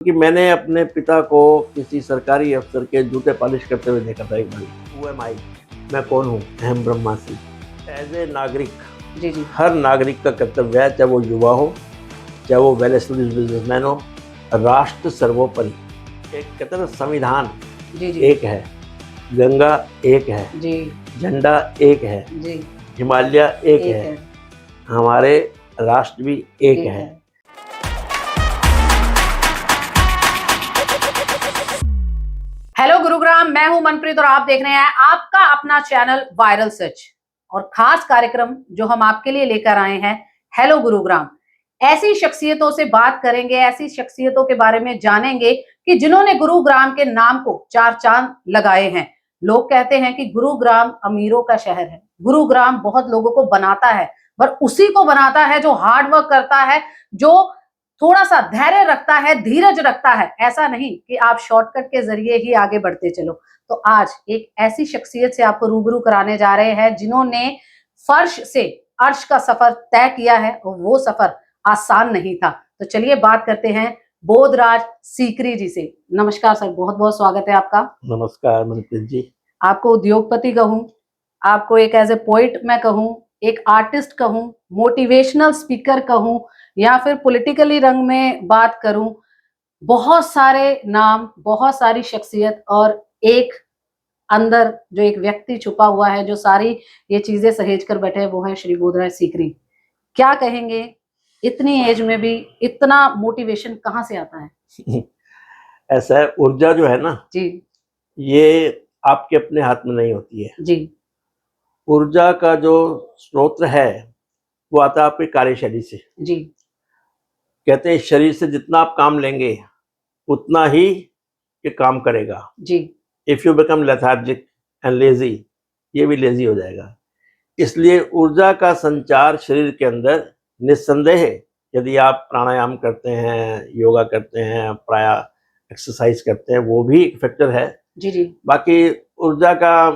कि मैंने अपने पिता को किसी सरकारी अफसर के जूते पॉलिश करते हुए देखा था एक बार। हु एम आई, मैं कौन हूँ? अहम ब्रह्मास्मि। एज ए नागरिक, जी जी हर नागरिक का कर्तव्य है, चाहे वो युवा हो, चाहे वो वेल एस्टेब्लिश्ड बिजनेसमैन हो, राष्ट्र सर्वोपरि। एक कहते हैं ना, संविधान जी जी एक है, गंगा एक है, जी झंडा एक है, जी हिमालय एक एक है, है हमारे राष्ट्र भी एक एक है। है। हेलो गुरुग्राम, मैं हूं मनप्रीत और आप देख रहे हैं आपका अपना चैनल वायरल सच और खास कार्यक्रम जो हम आपके लिए लेकर आए हैं, हेलो गुरुग्राम। ऐसी शख्सियतों से बात करेंगे, ऐसी शख्सियतों के बारे में जानेंगे कि जिन्होंने गुरुग्राम के नाम को चार चांद लगाए हैं। लोग कहते हैं कि गुरुग्राम अमीरों का शहर है, गुरुग्राम बहुत लोगों को बनाता है, पर उसी को बनाता है जो हार्ड वर्क करता है, जो थोड़ा सा धैर्य रखता है, धीरज रखता है। ऐसा नहीं कि आप शॉर्टकट के जरिए ही आगे बढ़ते चलो। तो आज एक ऐसी शख्सियत से आपको रूबरू कराने जा रहे हैं जिन्होंने फर्श से अर्श का सफर तय किया है और वो सफर आसान नहीं था। तो चलिए बात करते हैं बोधराज सीकरी जी से। नमस्कार सर, बहुत बहुत स्वागत है आपका। नमस्कार मनप्रीत जी। आपको उद्योगपति कहूं, आपको एक एज ए पोइट मैं कहूं, एक आर्टिस्ट कहूं, मोटिवेशनल स्पीकर कहूं, या फिर पॉलिटिकली रंग में बात करूं, बहुत सारे नाम, बहुत सारी शख्सियत और एक अंदर जो एक व्यक्ति छुपा हुआ है जो सारी ये चीजें सहेज कर बैठे हैं, वो है श्री बोधराज सीकरी। क्या कहेंगे, इतनी एज में भी इतना मोटिवेशन कहाँ से आता है? ऐसा है, ऊर्जा जो है ना, जी ये आपके अपने हाथ में नहीं होती है। जी ऊर्जा का जो स्रोत है वो आता है आपकी कार्यशैली से। जी कहते हैं शरीर से जितना आप काम लेंगे उतना ही ये काम करेगा। जी if you become lethargic and lazy, ये भी लेजी हो जाएगा। इसलिए ऊर्जा का संचार शरीर के अंदर निस्संदेह है। यदि आप प्राणायाम करते हैं, योगा करते हैं, एक्सरसाइज करते हैं, वो भी एक फैक्टर है। जी जी बाकी ऊर्जा का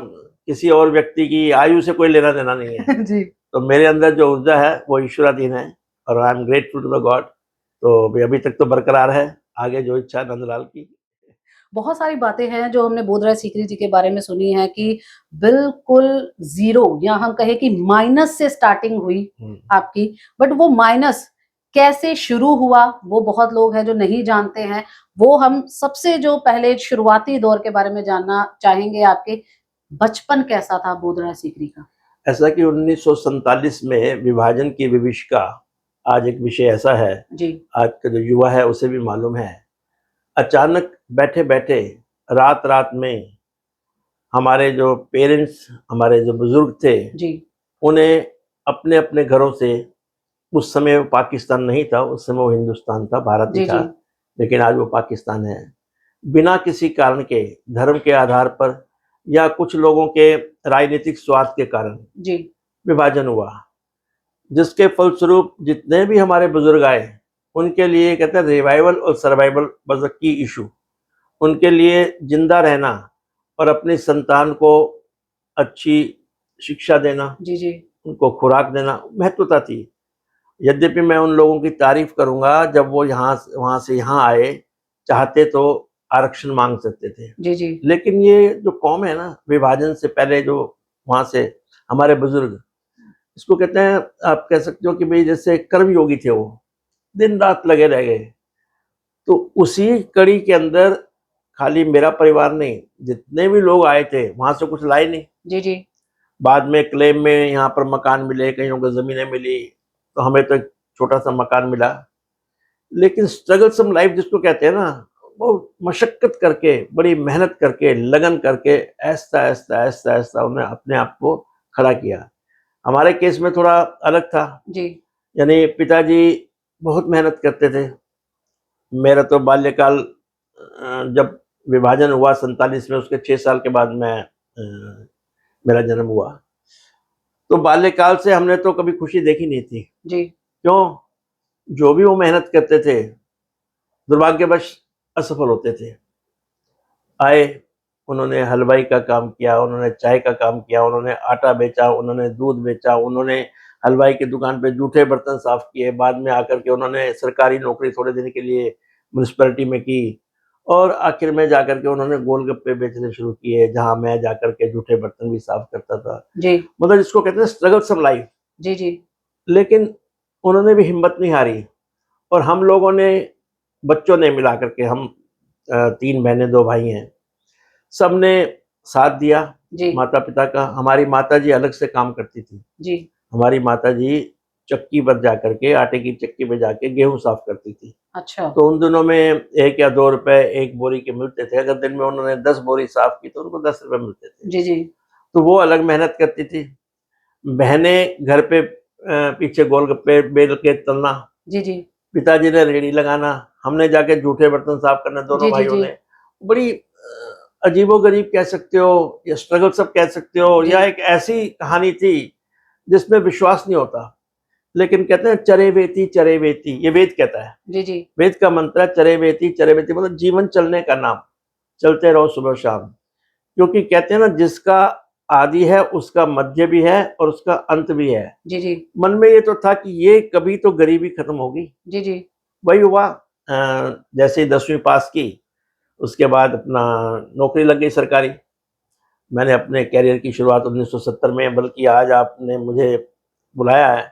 किसी और व्यक्ति की आयु से कोई लेना देना नहीं है। जी। तो मेरे अंदर जो ऊर्जा है वो ईश्वराधीन है और I am grateful to the God. तो अभी तक तो बरकरार है, आगे जो इच्छा है नंदलाल की। बहुत सारी बातें हैं जो हमने बोधराज सीकरी जी के बारे में सुनी है कि बिल्कुल ज़ीरो या हम कहें कि माइनस से स्टार्टिंग हुई आपकी, बट वो माइनस कैसे शुरू हुआ वो बहुत लोग हैं जो नहीं जानते हैं। वो हम सबसे जो पहले शुरुआती दौर के बारे में जानना चाहेंगे, आपके बचपन कैसा था बोधराज सीकरी का? ऐसा कि 1947 में विभाजन की विभीषिका आज एक विषय ऐसा है, जी आज का जो युवा है उसे भी मालूम है। अचानक बैठे बैठे रात रात में हमारे जो पेरेंट्स, हमारे जो बुजुर्ग थे, जी उन्हें अपने अपने घरों से, उस समय वो पाकिस्तान नहीं था, उस समय वो हिंदुस्तान था, भारत ही जी था, जी लेकिन आज वो पाकिस्तान है। बिना किसी कारण के, धर्म के आधार पर या कुछ लोगों के राजनीतिक स्वार्थ के कारण जी विभाजन हुआ, जिसके फलस्वरूप जितने भी हमारे बुजुर्ग आए उनके लिए कहते हैं रिवाइवल और सर्वाइवल वाज अ की इशू। उनके लिए जिंदा रहना और अपनी संतान को अच्छी शिक्षा देना, जी जी उनको खुराक देना महत्वता थी। यद्यपि मैं उन लोगों की तारीफ करूंगा जब वो वहां से यहाँ आए, चाहते तो आरक्षण मांग सकते थे। जी जी लेकिन ये जो कौम है ना, विभाजन से पहले जो वहां से हमारे बुजुर्ग, इसको कहते हैं, आप कह सकते हो कि भाई जैसे कर्मयोगी थे, वो दिन रात लगे रह गए। तो उसी कड़ी के अंदर खाली मेरा परिवार नहीं, जितने भी लोग आए थे वहां से कुछ लाए नहीं। जी जी बाद में क्लेम में यहाँ पर मकान मिले, कईयों को जमीनें मिली, तो हमें तो एक छोटा सा मकान मिला। लेकिन स्ट्रगल सम लाइफ जिसको कहते हैं ना, वो मशक्कत करके, बड़ी मेहनत करके, लगन करके, ऐसा ऐसा ऐसा ऐसा उन्हें अपने आप को खड़ा किया। हमारे केस में थोड़ा अलग था। जी यानी पिताजी बहुत मेहनत करते थे। मेरा तो बाल्यकाल, जब विभाजन हुआ 47 में, उसके 6 साल के बाद मेरा जन्म हुआ। तो बाल्यकाल से हमने तो कभी खुशी देखी नहीं थी। जी क्यों? जो भी वो मेहनत करते थे दुर्भाग्यवश असफल होते थे। आए, उन्होंने हलवाई का काम किया, उन्होंने चाय का काम किया, उन्होंने आटा बेचा, उन्होंने दूध बेचा, उन्होंने हलवाई की दुकान पे जूठे बर्तन साफ किए, बाद में आकर के उन्होंने सरकारी नौकरी थोड़े दिन के लिए म्यूनिसिपैलिटी में की, और आखिर में जाकर के उन्होंने गोलगप्पे बेचने शुरू किए, जहाँ मैं जाकर के जूठे बर्तन भी साफ करता था। जी मतलब जिसको कहते हैं स्ट्रगल्स ऑफ लाइफ। जी जी लेकिन उन्होंने भी हिम्मत नहीं हारी, और हम लोगों ने, बच्चों ने मिला करके, हम 3 बहनें 2 भाई हैं, सबने साथ दिया जी माता-पिता का। हमारी माताजी अलग से काम करती थी। जी हमारी माताजी चक्की पर जाकर के, आटे की चक्की पे जाके गेहूँ साफ करती थी। अच्छा तो उन दिनों में 1 या 2 रुपए 1 बोरी के मिलते थे। अगर दिन में उन्होंने 10 बोरी साफ की तो उनको 10 रुपए मिलते थे। जी जी तो वो अलग मेहनत करती थी। बहनें घर पे पीछे गोलगप्पे बेल के तलना, जी जी पिताजी ने रेहड़ी लगाना, हमने जाके जूठे बर्तन साफ करना, दोनों जी जी भाइयों जी ने। बड़ी अजीबो-गरीब कह सकते हो, या स्ट्रगल सब कह सकते हो, जी या एक ऐसी कहानी थी जिसमें विश्वास नहीं होता। लेकिन कहते हैं चरे वेती, ये वेद कहता है। जी जी वेद का मंत्र है चरे वेती, मतलब जीवन चलने का नाम। चलते रहो सुबह शाम। क्योंकि कहते हैं ना, जिसका आदि है उसका मध्य भी है और उसका अंत भी है। जी जी मन में ये तो था कि ये कभी तो गरीबी खत्म होगी। जी जी वही हुआ। जैसे ही 10वीं पास की, उसके बाद अपना नौकरी लग गई सरकारी। मैंने अपने करियर की शुरुआत 1970 में, बल्कि आज आपने मुझे बुलाया है,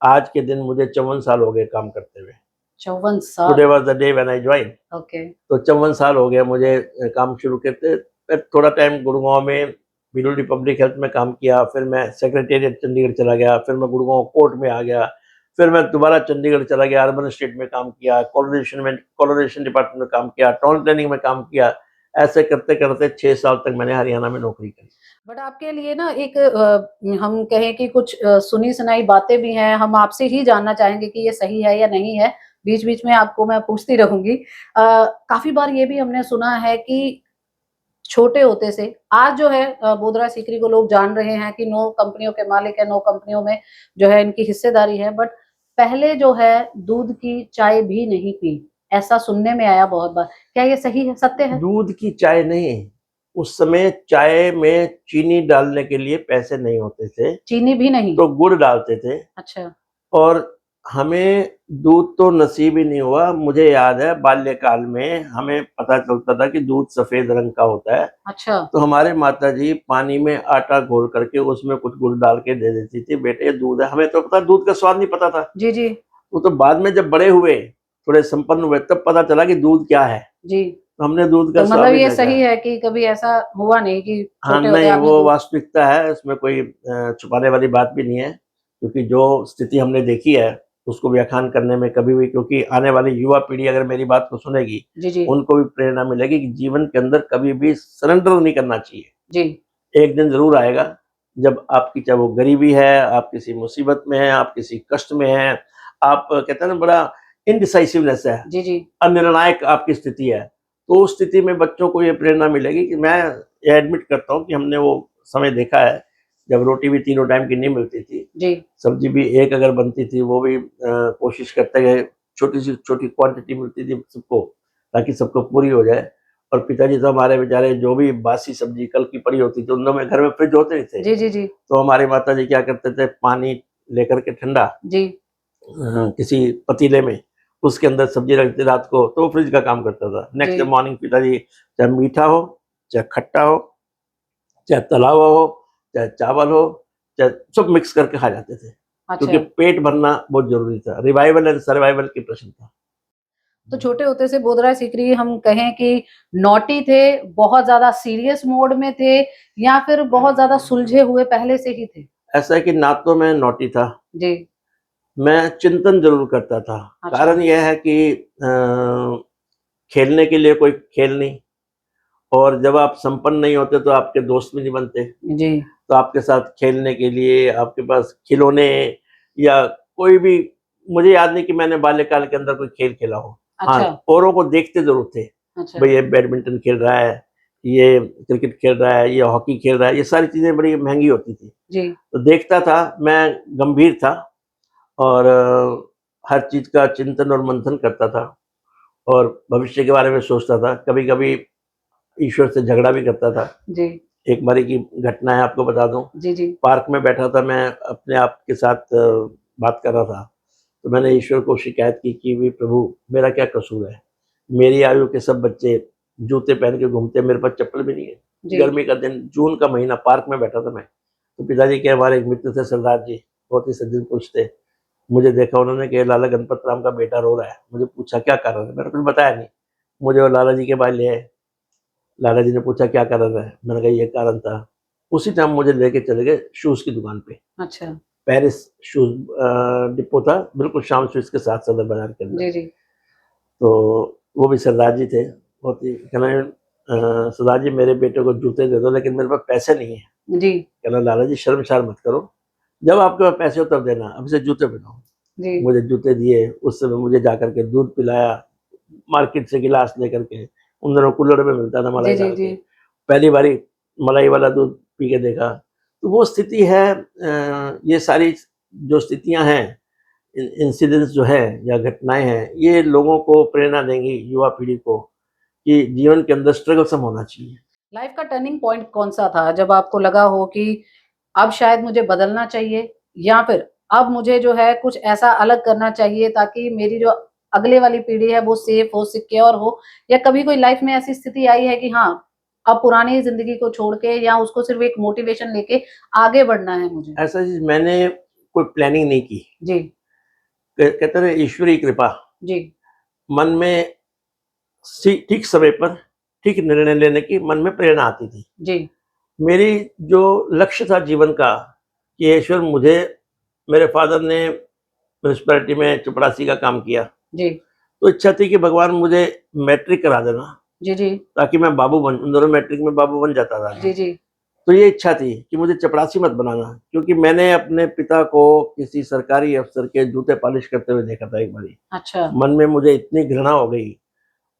आज के दिन मुझे 54 साल हो गए काम करते हुए। 54 टुडे साल was the day when I joined. Okay तो 54 साल हो गया मुझे काम शुरू करते। फिर थोड़ा टाइम गुड़गाँव में पीडब्ल्यूडी पब्लिक हेल्थ में काम किया, फिर मैं सेक्रेटेरिएट चंडीगढ़ चला गया, फिर मैं गुड़गाँव कोर्ट में आ गया, फिर मैं दोबारा चंडीगढ़ चला गया, अर्बन स्टेट में काम किया, कोलोरेशन डिपार्टमेंट में काम किया, टाउन प्लानिंग में काम किया। ऐसे करते-करते 6 साल तक मैंने हरियाणा में नौकरी करी। बट आपके लिए ना एक हम कहें कि कुछ सुनी-सुनाई बातें भी हैं, हम आपसे ही जानना चाहेंगे कि ये सही है या नहीं है। बीच-बीच में आपको मैं पूछती रहूँगी। काफ़ी बार ये भी हमने सुना है कि छोटे होते से आज जो है बोदरा सीकरी को लोग जान रहे हैं कि 9 कंपनियों के मालिक हैं, 9 कंपनियों में जो है इनकी हिस्सेदारी है, बट पहले जो है दूध की चाय भी नहीं पी, ऐसा सुनने में आया बहुत बार। क्या ये सही है, सत्य है? दूध की चाय नहीं, उस समय चाय में चीनी डालने के लिए पैसे नहीं होते थे, चीनी भी नहीं? तो गुड़ डालते थे। अच्छा, और हमें दूध तो नसीब ही नहीं हुआ। मुझे याद है बाल्यकाल में हमें पता चलता था कि दूध सफ़ेद रंग का होता है, अच्छा। तो हमारे माताजी पानी में आटा घोल करके उसमें कुछ गुड़ डाल के दे देती थी, बेटे ये दूध है। हमें तो पता, दूध का स्वाद नहीं पता था। जी, जी। वो तो बाद में जब बड़े हुए, थोड़े संपन्न हुए, तब पता चला कि दूध क्या है। जी, तो हमने दूध का तो स्वाद मतलब ही ये देखा सही है। है कि कभी ऐसा हुआ नहीं कि हाँ, छोटे होते नहीं, आपने वो दूध वास्तविकता है, इसमें कोई छुपाने वाली बात भी नहीं है, क्योंकि जो स्थिति हमने देखी है, उसको व्याख्यान करने में कभी भी, क्योंकि आने वाली युवा पीढ़ी अगर मेरी बात को सुनेगी, जी, जी, उनको भी प्रेरणा मिलेगी कि जीवन के अंदर कभी भी सरेंडर नहीं करना चाहिए। जी, एक दिन ज़रूर आएगा, जब आपकी, चाहे वो गरीबी है, आप किसी मुसीबत में हैं, आप किसी कष्ट में हैं, आप कहते हैं ना, बड़ा इनडिसाइसिवनेस है, जी, जी, अनिर्णायक आपकी स्थिति है, तो उस स्थिति में बच्चों को ये प्रेरणा मिलेगी कि मैं ये एडमिट करता हूँ कि हमने वो समय देखा है, जब रोटी भी तीनों टाइम की नहीं मिलती थी, जी, सब्जी भी एक अगर बनती थी, वो भी कोशिश करते गए, छोटी सी छोटी क्वांटिटी मिलती थी सबको, ताकि सबको पूरी हो जाए। और पिताजी तो हमारे बेचारे, जो भी बासी सब्जी कल की पड़ी होती थी, उन दिनों में घर में फ्रिज होते नहीं थे, जी, जी, जी, तो हमारे माताजी क्या करते थे, पानी लेकर के ठंडा जी, किसी पतीले में, उसके अंदर सब्जी रख दी रात को, तो वो फ्रिज का काम करता था। नेक्स्ट डे जी। मॉर्निंग पिताजी, चाहे मीठा हो, चाहे खट्टा हो, चाहे तला हुआ हो, चाहे चावल हो, चाहे सब मिक्स करके खा जाते थे, क्योंकि अच्छा, पेट भरना बहुत ज़रूरी था। रिवाइवल एंड सर्वाइवल की प्रश्न था। तो छोटे होते से बोधरा सीकरी हम कहें कि नॉटी थे, बहुत ज़्यादा सीरियस मोड में थे या फिर बहुत ज़्यादा सुलझे हुए पहले से ही थे? ऐसा है कि ना तो मैं नॉटी था, जी, मैं चिंतन ज़रूर करता था। अच्छा, कारण ये है कि खेलने के लिए कोई खेल नहीं, और जब आप संपन्न नहीं होते तो आपके दोस्त भी नहीं बनते। जी, तो आपके साथ खेलने के लिए आपके पास खिलौने या कोई भी, मुझे याद नहीं कि मैंने बाल्यकाल के अंदर कोई खेल खेला हो। अच्छा, हाँ, औरों को देखते ज़रूर थे, अच्छा, भई ये बैडमिंटन खेल रहा है, ये क्रिकेट खेल रहा है, ये हॉकी खेल रहा है, ये सारी चीज़ें बड़ी महँगी होती थी। जी, तो देखता था, मैं गंभीर था, और हर चीज़ का चिंतन और मंथन करता था, और भविष्य के बारे में सोचता था। कभी-कभी ईश्वर से झगड़ा भी करता था। जी, एक बारी की घटना है, आपको बता दूँ। जी, जी, पार्क में बैठा था मैं, अपने आप के साथ बात कर रहा था, तो मैंने ईश्वर को शिकायत की कि भी प्रभु, मेरा क्या कसूर है? मेरी आयु के सब बच्चे जूते पहन के घूमते हैं, मेरे पास चप्पल भी नहीं है। जी गर्मी का दिन, जून का महीना, पार्क में बैठा था मैं, तो पिताजी के हमारे एक मित्र थे सरदार जी, बहुत ही सज्जन पुरुष थे। मुझे देखा उन्होंने कि लाला गणपत राम का बेटा रो रहा है। मुझे पूछा क्या कारण है, मैंने कुछ बताया नहीं। मुझे वो लाला जी के पास ले आए। लाला जी ने पूछा क्या कारण है, मैंने कहा ये कारण था। उसी टाइम मुझे लेके चले गए शूज़ की दुकान पे। अच्छा पेरिस शूज़ डिपो था, बिल्कुल शाम स्वीट्स के साथ सदर बाज़ार के अंदर। जी जी तो वो भी सरदार जी थे, बहुत ही कहना सरदार जी मेरे बेटे को जूते दे दो, लेकिन मेरे पास पैसे नहीं है। जी कहना लाला जी शर्मसार मत करो, जब आपके पास पैसे हो तब देना, अभी से जूते पहनाओ। जी मुझे जूते दिए, उस समय मुझे जाकर के दूध पिलाया, मार्केट से गिलास लेकर के। उन दिनों कूलर में मिलता था जी मलाई जी डाल जी के। पहली बारी मलाई वाला दूध पी के देखा। तो वो स्थिति है, ये सारी जो स्थितियां हैं, इंसिडेंट्स जो है या घटनाएं हैं, ये लोगों को प्रेरणा देंगी, युवा पीढ़ी को, कि जीवन के अंदर स्ट्रगल सम होना चाहिए। लाइफ का टर्निंग पॉइंट कौन सा था जब आपको लगा हो कि अब शायद मुझे बदलना चाहिए, या फिर अब मुझे जो है कुछ ऐसा अलग करना चाहिए ताकि मेरी जो अगले वाली पीढ़ी है वो सेफ हो, सिक्योर हो, या कभी कोई लाइफ में ऐसी स्थिति आई है कि हाँ अब पुरानी जिंदगी को छोड़ के या उसको सिर्फ एक मोटिवेशन लेके आगे बढ़ना है मुझे? ऐसा चीज मैंने कोई प्लानिंग नहीं की। जी कहते हैं ईश्वरीय कृपा, जी मन में ठीक समय पर ठीक निर्णय लेने की मन में प्रेरणा आती थी। जी मेरी जो लक्ष्य था जीवन का, कि ईश्वर मुझे, मेरे फादर ने म्यूनिसपैलिटी में चपरासी का काम किया, जी तो इच्छा थी कि भगवान मुझे मैट्रिक करा देना, जी जी ताकि मैं बाबू बन, उन दोनों मैट्रिक में बाबू बन जाता था। जी जी तो ये इच्छा थी कि मुझे चपरासी मत बनाना, क्योंकि मैंने अपने पिता को किसी सरकारी अफसर के जूते पॉलिश करते हुए देखा था एक बारी। अच्छा मन में मुझे इतनी घृणा हो गई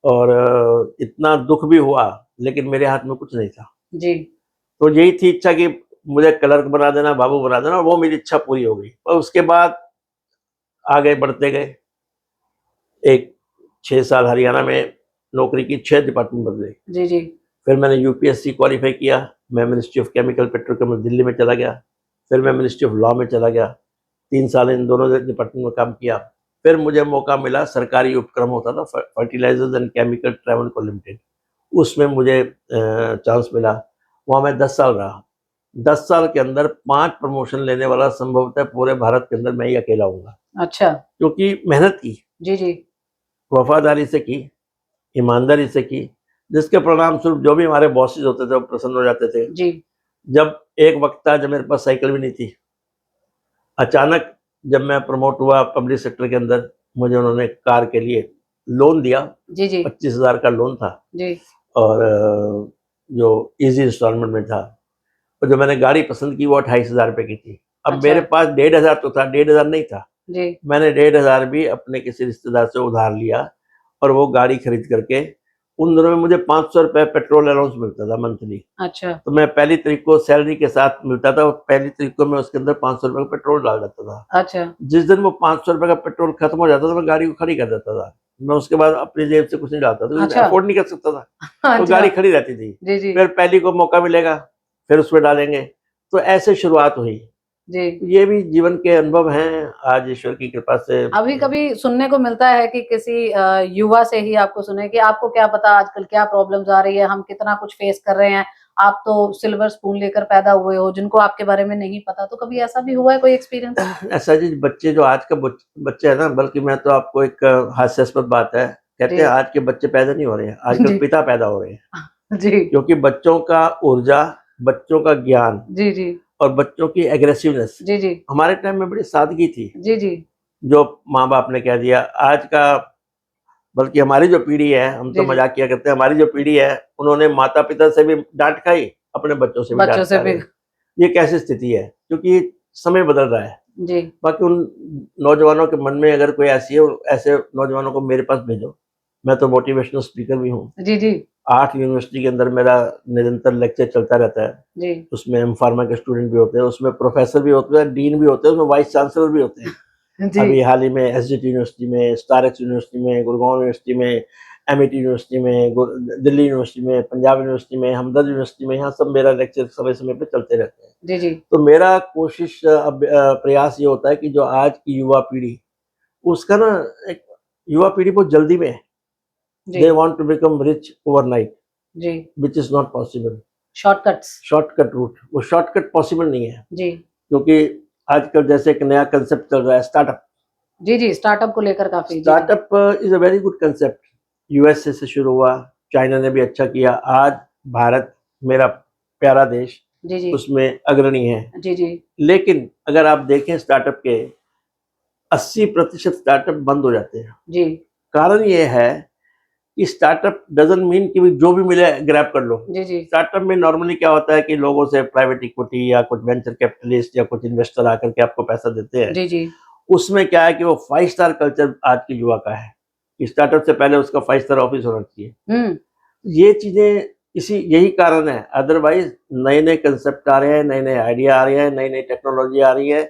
और इतना दुख भी हुआ, लेकिन मेरे हाथ में कुछ नहीं था। जी तो यही थी इच्छा कि मुझे क्लर्क बना देना, बाबू बना देना, और वो मेरी इच्छा पूरी हो गई। और उसके बाद आगे बढ़ते गए। एक 6 साल हरियाणा में नौकरी की, 6 डिपार्टमेंट बदले। जी जी फिर मैंने यूपीएससी क्वालिफाई किया, मैं ministry of chemical petrochemical Delhi में चला गया। फिर मैं मिनिस्ट्री ऑफ लॉ में चला गया, 3 साल इन दोनों डिपार्टमेंट में काम किया। फिर मुझे मौका मिला, सरकारी उपक्रम होता था फर्टिलाइजर्स एंड केमिकल ट्रेवल्को लिमिटेड, उसमें मुझे चांस मिला। वहाँ मैं 10 साल रहा। 10 साल के अंदर 5 प्रमोशन लेने वाला संभवतः पूरे भारत के अंदर मैं ही अकेला हूँगा, अच्छा क्योंकि मेहनत की, जी जी वफादारी से की, ईमानदारी से की, जिसके परिणाम स्वरूप जो भी हमारे बॉसेस होते थे वो प्रसन्न हो जाते थे। जी जब एक वक्त था जब मेरे पास साइकिल भी नहीं थी, अचानक जब मैं प्रमोट हुआ पब्लिक सेक्टर के अंदर, मुझे उन्होंने कार के लिए लोन दिया। जी जी 25,000 का लोन था, जी और जो इजी इंस्टॉलमेंट में था। और जो मैंने गाड़ी पसंद की वो 28,000 रुपये की थी। अब अच्छा मेरे पास 1,500 तो था, 1,500 नहीं था। जी मैंने 1,500 भी अपने किसी रिश्तेदार से उधार लिया, और वो गाड़ी खरीद करके, उन दिनों में मुझे 500 रुपये पेट्रोल अलाउंस मिलता था मंथली। अच्छा तो मैं पहली तारीख को सैलरी के साथ मिलता था, और पहली तारीख को मैं उसके अंदर 500 रुपये का पेट्रोल डाल देता था। अच्छा जिस दिन वो 500 रुपये का पेट्रोल खत्म हो जाता था, मैं गाड़ी को खड़ी कर देता था। मैं उसके बाद अपनी जेब से कुछ नहीं डालता था, क्योंकि अच्छा अफोर्ड नहीं कर सकता था। वो अच्छा गाड़ी खड़ी रहती थी। जी जी फिर पहली को मौका मिलेगा, फिर उसमें डालेंगे। तो ऐसे शुरुआत हुई। जी ये भी जीवन के अनुभव हैं, आज ईश्वर की कृपा से। अभी कभी सुनने को मिलता है कि किसी युवा से ही आपको सुने कि आपको क्या पता आजकल क्या प्रॉब्लम्स आ रही है, हम कितना कुछ फेस कर रहे हैं, आप तो सिल्वर स्पून लेकर पैदा हुए हो, जिनको आपके बारे में नहीं पता। तो कभी ऐसा भी हुआ है कोई एक्सपीरियंस? ऐसा जी, बच्चे जो आज का बच्चे है ना, बल्कि मैं तो आपको एक हास्यास्पद बात है, कहते हैं जी आज के बच्चे पैदा नहीं हो रहे हैं, आजकल जी पिता पैदा हो रहे हैं। जी क्योंकि बच्चों का ऊर्जा, बच्चों का ज्ञान जी जी और बच्चों की एग्रेसिवनेस, जी जी हमारे टाइम में बड़ी सादगी थी, जी जी जो माँ बाप ने कह दिया। आज का, बल्कि हमारी जो पीढ़ी है, हम तो जी जी मजाक किया करते हैं, हमारी जो पीढ़ी है, उन्होंने माता पिता से भी डांट खाई, अपने बच्चों से भी बच्चों डांट से खा भी रहे हैं। ये कैसी स्थिति है? क्योंकि समय बदल रहा है। जी बाकी उन नौजवानों के मन में अगर कोई ऐसी है, ऐसे नौजवानों को मेरे पास भेजो। मैं तो मोटिवेशनल स्पीकर भी हूँ। जी जी 8 यूनिवर्सिटी के अंदर मेरा निरंतर लेक्चर चलता रहता है। जी उसमें एम फार्मा के स्टूडेंट भी होते हैं, उसमें प्रोफेसर भी होते हैं, डीन भी होते हैं, उसमें वाइस चांसलर भी होते हैं। जी अभी हाल ही में एसजीटी यूनिवर्सिटी में, स्टारक्स यूनिवर्सिटी में, गुड़गांव यूनिवर्सिटी में, एमआईटी यूनिवर्सिटी में, दिल्ली यूनिवर्सिटी में, पंजाब यूनिवर्सिटी में, हमदर्द यूनिवर्सिटी में, यहाँ सब मेरा लेक्चर समय समय पे चलते रहते हैं। जी जी तो मेरा कोशिश, प्रयास ये होता है कि जो आज की युवा पीढ़ी, उसका ना, एक युवा पीढ़ी बहुत जल्दी में है। जी they want to become rich overnight, जी which is not possible. Shortcuts shortcut route, वो शॉर्टकट पॉसिबल नहीं है, जी क्योंकि आजकल जैसे एक नया कंसेप्ट चल रहा है स्टार्टअप। जी स्टार्टअप को लेकर काफी जी startup is a very good concept. USA से शुरू हुआ, चाइना ने भी अच्छा किया, आज भारत मेरा प्यारा देश जी जी उसमें अग्रणी है। जी जी लेकिन अगर आप देखें स्टार्टअप के 80% स्टार्टअप बंद हो जाते हैं। जी कारण ये है कि स्टार्टअप डजंट मीन कि जो भी मिले ग्रैब कर लो। जी जी स्टार्टअप में नॉर्मली क्या होता है कि लोगों से प्राइवेट इक्विटी या कुछ वेंचर कैपिटलिस्ट या कुछ इन्वेस्टर आकर के आपको पैसा देते हैं। जी जी उसमें क्या है कि वो 5 स्टार कल्चर आज के युवा का है कि स्टार्टअप से पहले उसका 5 स्टार ऑफिस होना चाहिए। ये चीजें यही कारण है। अदरवाइज नए नए कंसेप्ट आ रहे हैं, नए नए आइडिया आ रहे हैं, नई नई टेक्नोलॉजी आ रही है।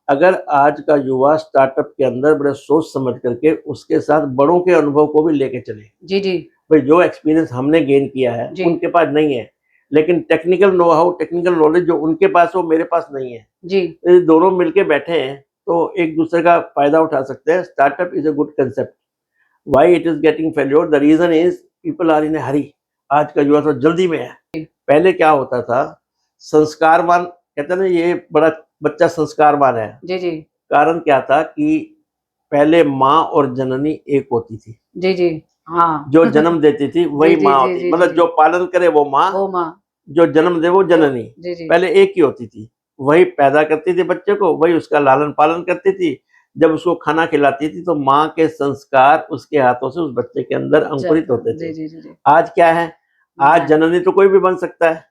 अगर आज का युवा स्टार्टअप के अंदर बड़े सोच समझ करके उसके साथ बड़ों के अनुभव को भी लेके चले, जी जी भाई जो एक्सपीरियंस हमने गेन किया है जी उनके पास नहीं है, लेकिन technical know how, technical knowledge जो उनके पास है वो मेरे पास नहीं है, जी ये दोनों मिलके बैठे हैं तो एक दूसरे का फायदा उठा सकते हैं। Startup is a good concept. Why it is getting failure, the reason is people are in a hurry. आज का युवा तो जल्दी में है। पहले क्या होता था, संस्कारवान कहते हैं ना, ये बड़ा बच्चा संस्कारवान है। जी जी कारण क्या था कि पहले माँ और जननी एक होती थी। जी जी हाँ जो जन्म देती थी वही जी, माँ जी, होती, जी, मतलब जी, जो पालन करे वो माँ, वो माँ जो जन्म दे वो जननी। जी जी पहले एक ही होती थी, वही पैदा करती थी बच्चे को, वही उसका लालन पालन करती थी। जब उसको खाना खिलाती थी तो माँ के संस्कार उसके हाथों से उस बच्चे के अंदर अंकुरित होते जी थे। जी जी जी आज क्या है, आज मैं- जननी तो कोई भी बन सकता है,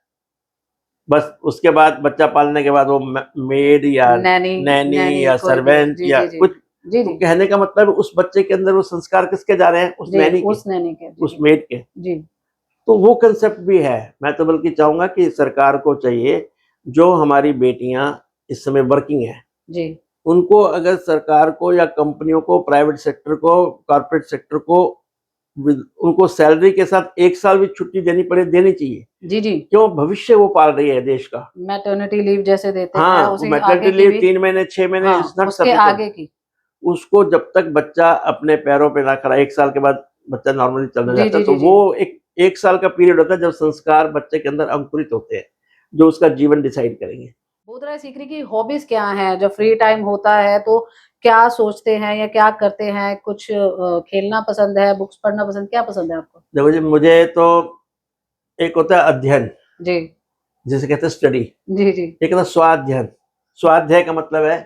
बस उसके बाद बच्चा पालने के बाद वो मेड या नैनी नैनी या कोई भी सर्वेंट जी या जी जी कुछ। जी तो जी कहने का मतलब उस बच्चे के अंदर वो संस्कार किसके जा रहे हैं, उस जी नैनी के, उस नैनी के उस जी मेड के। जी तो वो कंसेप्ट भी है। मैं तो बल्कि चाहूंगा कि सरकार को चाहिए, जो हमारी बेटियां इस समय वर्किंग है जी उनको, अगर सरकार को या कंपनियों को, प्राइवेट सेक्टर को, कॉर्पोरेट सेक्टर को उनको सैलरी के साथ 1 साल भी छुट्टी देनी पड़े, देनी चाहिए। जी जी क्यों, भविष्य वो पाल रही है देश का। मैटरनिटी लीव जैसे देते हैं हाँ, वो उसे मैटरनिटी आगे की लीव भी 3 महीने 6 महीने हाँ इज नॉट उसके सफिशिएंट। आगे की उसको जब तक बच्चा अपने पैरों पे ना खड़ा, 1 साल के बाद बच्चा नॉर्मली चलने जी जाता जी है, तो जी जी वो एक साल का पीरियड होता है जब संस्कार बच्चे के अंदर अंकुरित होते हैं, जो उसका जीवन डिसाइड करेंगे। बोध रहे सीखने की हॉबीज क्या हैं? जब फ्री टाइम होता है तो क्या सोचते हैं या क्या करते हैं? कुछ खेलना पसंद है, बुक्स पढ़ना पसंद, क्या पसंद है आपको? देखो जी, मुझे तो एक होता है अध्ययन, जी जिसे कहते हैं स्टडी। जी जी एक होता है स्वाध्ययन। स्वाध्याय का मतलब है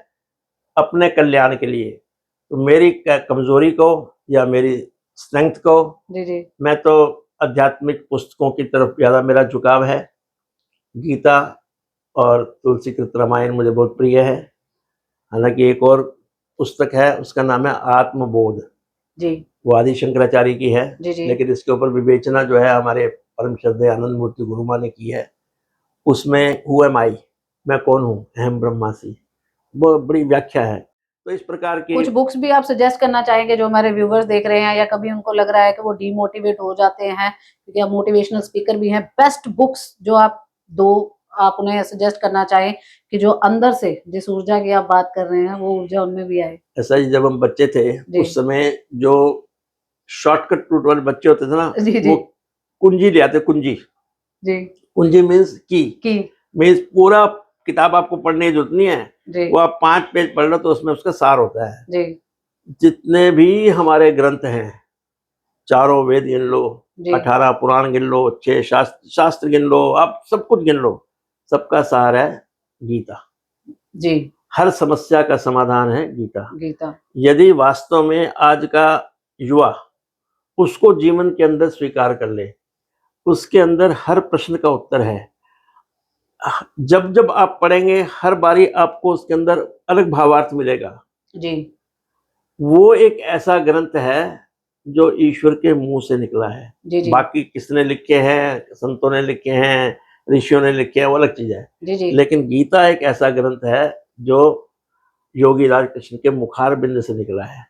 अपने कल्याण के लिए। तो मेरी कमजोरी को या मेरी स्ट्रेंथ को, जी जी मैं तो आध्यात्मिक पुस्तकों की तरफ ज्यादा मेरा झुकाव है। गीता और तुलसीकृत रामायण मुझे बहुत प्रिय है। हालांकि एक और पुस्तक है, उसका नाम है आत्मबोध, जी वो आदि शंकराचार्य की है, जी जी लेकिन इसके ऊपर विवेचना जो है हमारे परम श्रद्धेय आनंद मूर्ति गुरु माँ ने की है। उसमें हु एम आई, मैं कौन हूँ, अहम ब्रह्मास्मि, वो बड़ी व्याख्या है। तो इस प्रकार की कुछ बुक्स भी आप सजेस्ट करना चाहेंगे जो हमारे व्यूवर्स देख रहे हैं या कभी उनको लग रहा है कि वो डीमोटिवेट हो जाते हैं, क्योंकि आप मोटिवेशनल स्पीकर भी हैं, बेस्ट बुक्स जो आप दो आप उन्हें सजेस्ट करना चाहें कि जो अंदर से जिस ऊर्जा की आप बात कर रहे हैं वो ऊर्जा उनमें भी आए? ऐसा ही जब हम बच्चे थे जी उस समय जो शॉर्टकट रूट वाले बच्चे होते थे ना, जी जी वो कुंजी ले आते, कुंजी। जी कुंजी मीन्स की, मीन्स पूरा किताब आपको पढ़ने की जरूरत नहीं है, जी वो आप 5 पेज पढ़ लो तो उसमें उसका सार होता है। जी जितने भी हमारे ग्रंथ हैं, चारों वेद गिन लो, जी 18 पुराण गिन लो, 6 शास्त्र गिन लो, आप सब कुछ गिन लो, सबका सार है गीता। जी हर समस्या का समाधान है गीता। गीता यदि वास्तव में आज का युवा उसको जीवन के अंदर स्वीकार कर ले, उसके अंदर हर प्रश्न का उत्तर है। जब जब आप पढ़ेंगे हर बारी आपको उसके अंदर अलग भावार्थ मिलेगा। जी वो एक ऐसा ग्रंथ है जो ईश्वर के मुंह से निकला है। जी जी बाकी किसने लिखे हैं, संतों ने लिखे हैं, ऋषियों ने लिखे हैं, वो अलग चीज है। जी जी लेकिन गीता एक ऐसा ग्रंथ है जो योगी राज कृष्ण के मुखार बिंद से निकला है।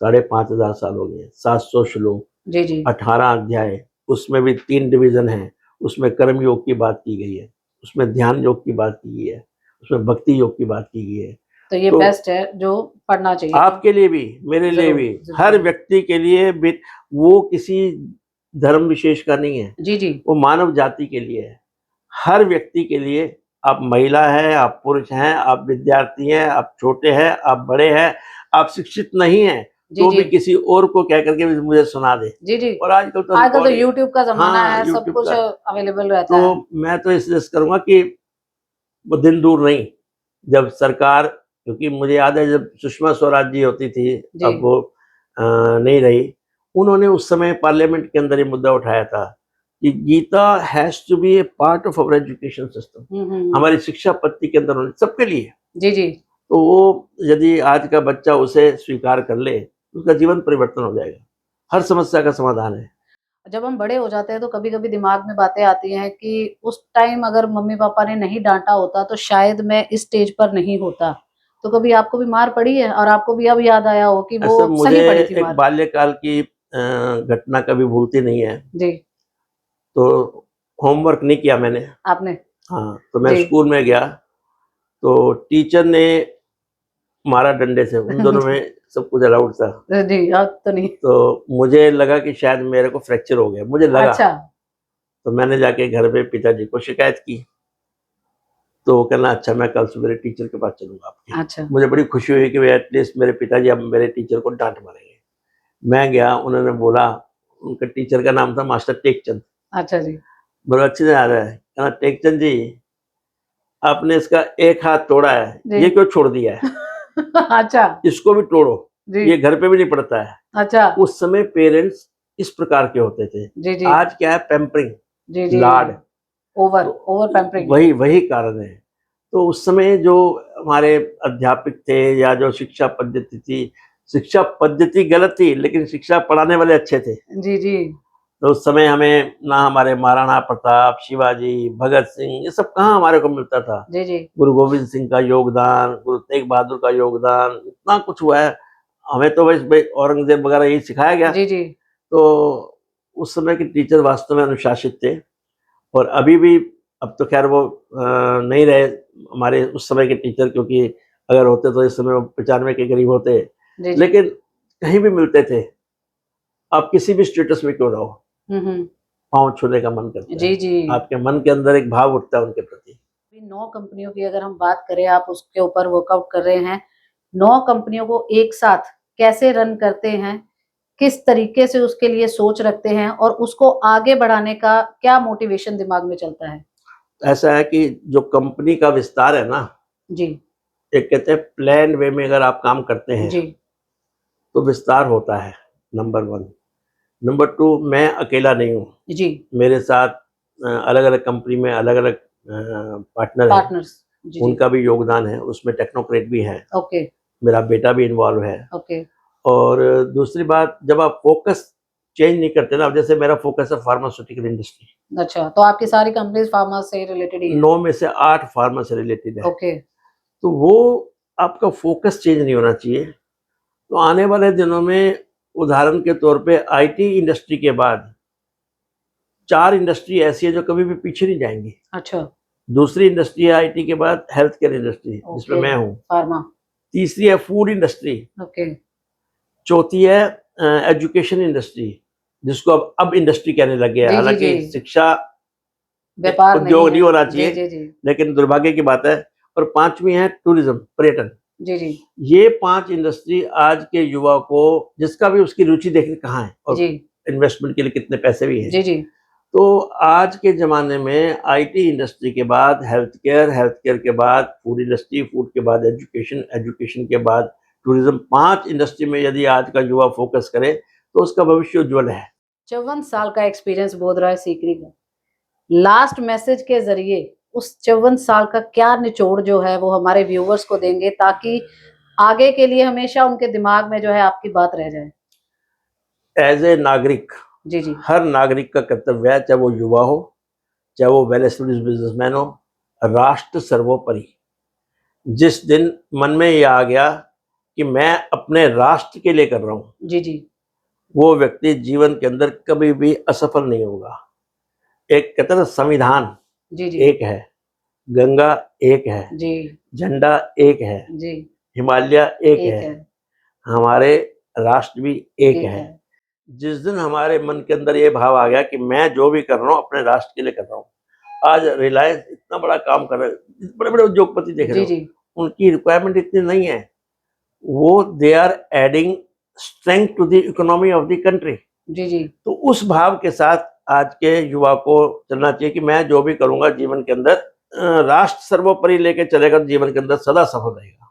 5,500 साल हो गए, 700 श्लोक, जी जी 18 अध्याय, उसमें भी 3 डिवीजन है। उसमें कर्म योग की बात की गई है, उसमें ध्यान योग की बात की गई है, उसमें भक्ति योग की बात की गई है। तो ये तो बेस्ट है जो पढ़ना चाहिए। आपके लिए भी, मेरे लिए जरूर, भी, जरूर। हर व्यक्ति के लिए वो किसी धर्म विशेष का नहीं है, जी जी वो मानव जाति के लिए है। हर व्यक्ति के लिए, आप महिला हैं, आप पुरुष हैं, आप विद्यार्थी हैं, आप छोटे हैं, आप बड़े हैं, आप शिक्षित नहीं हैं, जी तो जी भी किसी और को कह करके भी मुझे सुना दे। जी जी। और आजकल तो आजकल तो रिकॉर्डिंग, यूट्यूब का जमाना हाँ, है, सब यूट्यूब कुछ का। अवेलेबल रहता है। तो मैं तो सजेस्ट करूंगा कि वो दिन दूर नहीं, जब सरकार, क्योंकि मुझे याद है जब सुषमा स्वराज जी होती थी, जी अब वो नहीं रही, उन्होंने उस समय पार्लियामेंट के अंदर ये मुद्दा उठाया था कि Gita has to be a part of our education system, हमारी शिक्षा पद्धति के अंदर होनी, सबके लिए। जी जी तो वो यदि आज का बच्चा उसे स्वीकार कर ले, उसका जीवन परिवर्तन हो जाएगा, हर समस्या का समाधान है। जब हम बड़े हो जाते हैं तो कभी कभी दिमाग में बातें आती हैं कि उस टाइम अगर मम्मी पापा ने नहीं डांटा होता तो शायद मैं इस स्टेज पर नहीं होता। तो कभी आपको भी मार पड़ी है और आपको भी अब याद आया हो कि वो ऐसे मुझे सही पड़ी थी एक मार? बाल्यकाल की घटना कभी भूलती नहीं है। जी तो होमवर्क नहीं किया मैंने, आपने? हाँ, तो मैं जी स्कूल में गया, तो टीचर ने मारा डंडे से, उन दोनों में सब कुछ अलाउड था। जी अब तो नहीं। तो मुझे लगा कि शायद मेरे को फ्रैक्चर हो गया, मुझे लगा। अच्छा तो मैंने जाके घर पे पिताजी को शिकायत की, तो वो कहना अच्छा मैं कल सवेरे टीचर के पास चलूंगा आपके। अच्छा मुझे बड़ी खुशी हुई कि एटलीस्ट मेरे पिताजी अब मेरे टीचर को डांट मारेंगे। मैं गया, उन्होंने बोला, उनके टीचर का नाम था मास्टर टेकचंद, अच्छा जी बड़ा अच्छे से आ रहा है, कहना टेकचंद जी आपने इसका एक हाथ तोड़ा है, जी ये क्यों छोड़ दिया है, अच्छा इसको भी तोड़ो, जी ये घर पे भी नहीं पड़ता है। अच्छा उस समय पेरेंट्स इस प्रकार के होते थे। जी जी आज क्या है, पैम्परिंग, जी जी लाड, ओवर तो ओवर पैम्परिंग। वही वही कारण है। तो उस समय जो हमारे अध्यापक थे या जो शिक्षा पद्धति थी, शिक्षा पद्धति गलत थी लेकिन शिक्षा पढ़ाने वाले अच्छे थे। जी जी तो उस समय हमें ना हमारे महाराणा प्रताप, शिवाजी, भगत सिंह, ये सब कहाँ हमारे को मिलता था। जी जी गुरु गोविंद सिंह का योगदान, गुरु तेग बहादुर का योगदान, इतना कुछ हुआ है। हमें तो बस भाई औरंगजेब वगैरह यही सिखाया गया। जी जी तो उस समय के टीचर वास्तव में अनुशासित थे। और अभी भी, अब तो खैर वो नहीं रहे हमारे उस समय के टीचर, क्योंकि अगर होते तो इस समय वो 95 के करीब होते। जी जी लेकिन कहीं भी मिलते थे, आप किसी भी स्टेटस में क्यों रहो, हम्म। पाँव छूने का मन करता जी है, जी आपके मन के अंदर एक भाव उठता है उनके प्रति। अभी 9 कंपनियों की अगर हम बात करें, आप उसके ऊपर वर्कआउट कर रहे हैं। 9 कंपनियों को एक साथ कैसे रन करते हैं, किस तरीके से उसके लिए सोच रखते हैं और उसको आगे बढ़ाने का क्या मोटिवेशन दिमाग में चलता है? ऐसा है कि जो कंपनी का विस्तार है ना, जी एक कहते हैं प्लान वे में अगर आप काम करते हैं जी तो विस्तार होता है, नंबर 1। नंबर 2, मैं अकेला नहीं हूँ, जी मेरे साथ अलग अलग कंपनी में अलग अलग पार्टनर हैं, पार्टनर्स। जी जी उनका भी योगदान है, उसमें टेक्नोक्रेट भी है, ओके मेरा बेटा भी इन्वॉल्व है। ओके और दूसरी बात, जब आप फोकस चेंज नहीं करते ना, अब जैसे मेरा फोकस है फार्मास्यूटिकल इंडस्ट्री, अच्छा, तो आपकी सारी कंपनीज फार्मा से रिलेटेड ही है? 9 में से 8 फार्मा से रिलेटेड है। ओके तो वो आपका फोकस चेंज नहीं होना चाहिए। तो आने वाले दिनों में उदाहरण के तौर पे आईटी इंडस्ट्री के बाद 4 इंडस्ट्री ऐसी है जो कभी भी पीछे नहीं जाएंगी। अच्छा दूसरी इंडस्ट्री है आईटी के बाद हेल्थ केयर इंडस्ट्री, जिसमें ओके मैं हूँ। फार्मा तीसरी है फूड इंडस्ट्री। ओके चौथी है एजुकेशन इंडस्ट्री, जिसको अब इंडस्ट्री कहने लग गया है। जी जी हालांकि जी शिक्षा व्यापार उद्योग नहीं नहीं है। होना जी चाहिए, जी जी लेकिन दुर्भाग्य की बात है। और पांचवी है टूरिज्म, पर्यटन। जी जी ये 5 इंडस्ट्री आज के युवा को, जिसका भी उसकी रुचि देखने कहाँ है और जी इन्वेस्टमेंट के लिए कितने पैसे भी हैं। जी जी तो आज के ज़माने में आईटी इंडस्ट्री के बाद हेल्थ केयर के बाद फूड इंडस्ट्री, फूड के बाद एजुकेशन, एजुकेशन के बाद टूरिज्म, 5 इंडस्ट्री में यदि आज का युवा फोकस करे तो उसका भविष्य उज्ज्वल है। 54 साल का एक्सपीरियंस बोध रहा है सीकरी का। लास्ट मैसेज के जरिए उस 54 साल का क्या निचोड़ जो है वो हमारे व्यूवर्स को देंगे, ताकि आगे के लिए हमेशा उनके दिमाग में जो है आपकी बात रह जाए? एज ए नागरिक, जी जी हर नागरिक का कर्तव्य है, चाहे वो युवा हो, चाहे वो वेल एस्टेब्लिश्ड बिजनेसमैन हो, राष्ट्र सर्वोपरि। जिस दिन मन में ये आ गया कि मैं अपने राष्ट्र के लिए कर रहा हूँ, जी जी वो व्यक्ति जीवन के अंदर कभी भी असफल नहीं होगा। एक कहते हैं ना, संविधान जी जी एक है, गंगा एक है, जी झंडा एक है, जी हिमालय एक एक है, है, हमारे राष्ट्र भी एक एक है। है। जिस दिन हमारे मन के अंदर ये भाव आ गया कि मैं जो भी कर रहा हूँ अपने राष्ट्र के लिए कर रहा हूँ। आज रिलायंस इतना बड़ा काम कर रहा है, बड़े-बड़े उद्योगपति देख रहे जी, हो, जी। उनकी रिक्वायरमेंट इतनी नहीं है। वो they are adding strength to the economy of the country. जी, जी। तो उस भाव के साथ आज के युवा को चलना चाहिए कि मैं जो भी करूँगा जीवन के अंदर राष्ट्र सर्वोपरि लेके चलेगा तो जीवन के अंदर सदा सफल रहेगा।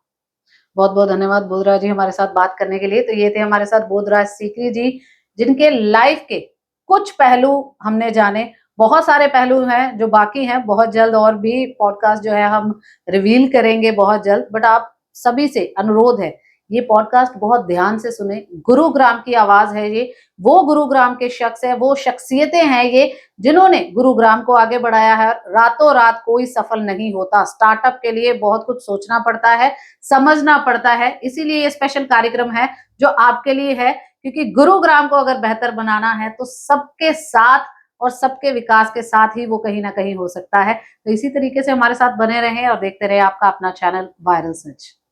बहुत-बहुत धन्यवाद बोधराज जी हमारे साथ बात करने के लिए। तो ये थे हमारे साथ बोधराज सीकरी जी, जिनके लाइफ के कुछ पहलू हमने जाने। बहुत सारे पहलू हैं जो बाकी हैं, बहुत जल्द और भी पॉडकास्ट जो है हम रिवील करेंगे बहुत जल्द। बट आप सभी से अनुरोध है, ये पॉडकास्ट बहुत ध्यान से सुनें। गुरुग्राम की आवाज़ है ये, वो गुरुग्राम के शख्स हैं, वो शख्सियतें हैं ये, जिन्होंने गुरुग्राम को आगे बढ़ाया है। रातों रात कोई सफल नहीं होता। स्टार्टअप के लिए बहुत कुछ सोचना पड़ता है, समझना पड़ता है। इसीलिए ये स्पेशल कार्यक्रम है जो आपके लिए है, क्योंकि गुरुग्राम को अगर बेहतर बनाना है तो सबके साथ और सबके विकास के साथ ही वो कहीं ना कहीं हो सकता है। तो इसी तरीके से हमारे साथ बने रहें और देखते रहे आपका अपना चैनल वायरल सच।